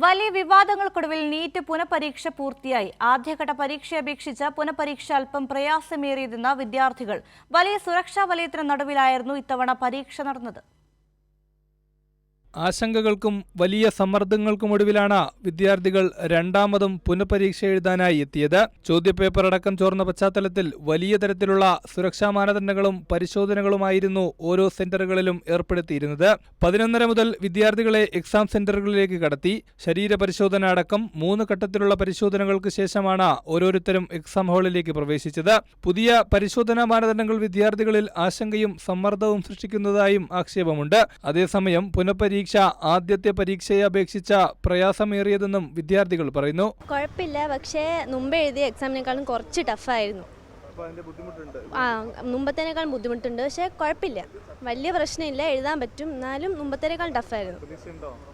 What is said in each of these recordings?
വലിയ വിവാദങ്ങൾക്കൊടുവിൽ നീറ്റ് പുനഃപരീക്ഷ പൂർത്തിയായി. ആദ്യഘട്ട പരീക്ഷയെ അപേക്ഷിച്ച് പുനഃപരീക്ഷ അല്പം പ്രയാസമേറിയതെന്ന് വിദ്യാർത്ഥികൾ. വലിയ സുരക്ഷാ വലയത്തിന് നടുവിലായിരുന്നു ഇത്തവണ പരീക്ഷ നടന്നത്. ആശങ്കകൾക്കും വലിയ സമ്മർദ്ദങ്ങൾക്കുമൊടുവിലാണ് വിദ്യാർത്ഥികൾ രണ്ടാമതും പുനഃപരീക്ഷ എഴുതാനായി എത്തിയത്. ചോദ്യപേപ്പർ അടക്കം ചോർന്ന പശ്ചാത്തലത്തിൽ വലിയ തരത്തിലുള്ള സുരക്ഷാ മാനദണ്ഡങ്ങളും പരിശോധനകളുമായിരുന്നു ഓരോ സെന്ററുകളിലും ഏർപ്പെടുത്തിയിരുന്നത്. 11:30 മുതൽ വിദ്യാർത്ഥികളെ എക്സാം സെന്ററുകളിലേക്ക് കടത്തി. ശരീരപരിശോധന അടക്കം 3 ഘട്ടത്തിലുള്ള പരിശോധനകൾക്ക് ശേഷമാണ് ഓരോരുത്തരും എക്സാം ഹാളിലേക്ക് പ്രവേശിച്ചത്. പുതിയ പരിശോധനാ മാനദണ്ഡങ്ങൾ വിദ്യാർത്ഥികളിൽ ആശങ്കയും സമ്മർദ്ദവും സൃഷ്ടിക്കുന്നതായും ആക്ഷേപമുണ്ട്. അതേസമയം പുനഃപരീക്ഷ ആദ്യത്തെ പരീക്ഷയെ അപേക്ഷിച്ച പ്രയാസമേറിയതെന്നും വിദ്യാർത്ഥികൾ പറയുന്നു. കുഴപ്പമില്ല, പക്ഷേ മുമ്പ് എഴുതിയ എക്സാമിനേക്കാളും കുറച്ച് ടഫായിരുന്നു. മുമ്പത്തേനേക്കാളും ബുദ്ധിമുട്ടുണ്ട്, പക്ഷേ കുഴപ്പമില്ല, വലിയ പ്രശ്നമില്ല, എഴുതാൻ പറ്റും. എന്നാലും മുമ്പത്തേനേക്കാളും ടഫായിരുന്നു.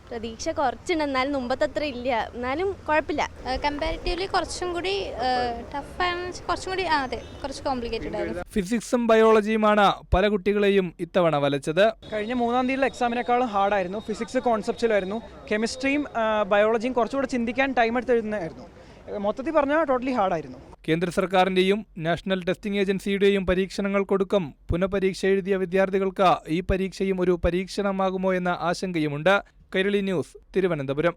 പ്രതീക്ഷ കുറച്ചുണ്ട്, എന്നാലും മുമ്പത്തത്ര ഇല്ല, എന്നാലും കുഴപ്പമില്ല. കമ്പാരിറ്റീവ്ലി കുറച്ചും കൂടി ടഫാണ്, കുറച്ചും കൂടി അതെ കുറച്ച് കോംപ്ലിക്കേറ്റഡ് ആയിരുന്നു. ഫിസിക്സും ബയോളജിയുമാണ് പല കുട്ടികളെയും ഇത്തവണ വലച്ചത്. കഴിഞ്ഞ 3-ാം തീയതിയിലെ എക്സാമിനേക്കാളും ഹാർഡായിരുന്നു. ഫിസിക്സ് കോൺസെപ്ച്വലായിരുന്നു. കെമിസ്ട്രിയും ബയോളജിയും കുറച്ചുകൂടെ ചിന്തിക്കാൻ ടൈം എടുത്ത് എഴുതുന്നതായിരുന്നു. മൊത്തത്തിൽ പറഞ്ഞാൽ ടോട്ടലി ഹാർഡായിരുന്നു. കേന്ദ്ര സർക്കാരിന്റെയും നാഷണൽ ടെസ്റ്റിംഗ് ഏജൻസിയുടെയും പരീക്ഷണങ്ങൾക്കൊടുക്കം പുനഃപരീക്ഷ എഴുതിയ വിദ്യാർത്ഥികൾക്ക് ഈ പരീക്ഷയും ഒരു പരീക്ഷണമാകുമോ എന്ന ആശങ്കയുമുണ്ട്. കൈരളി ന്യൂസ്, തിരുവനന്തപുരം.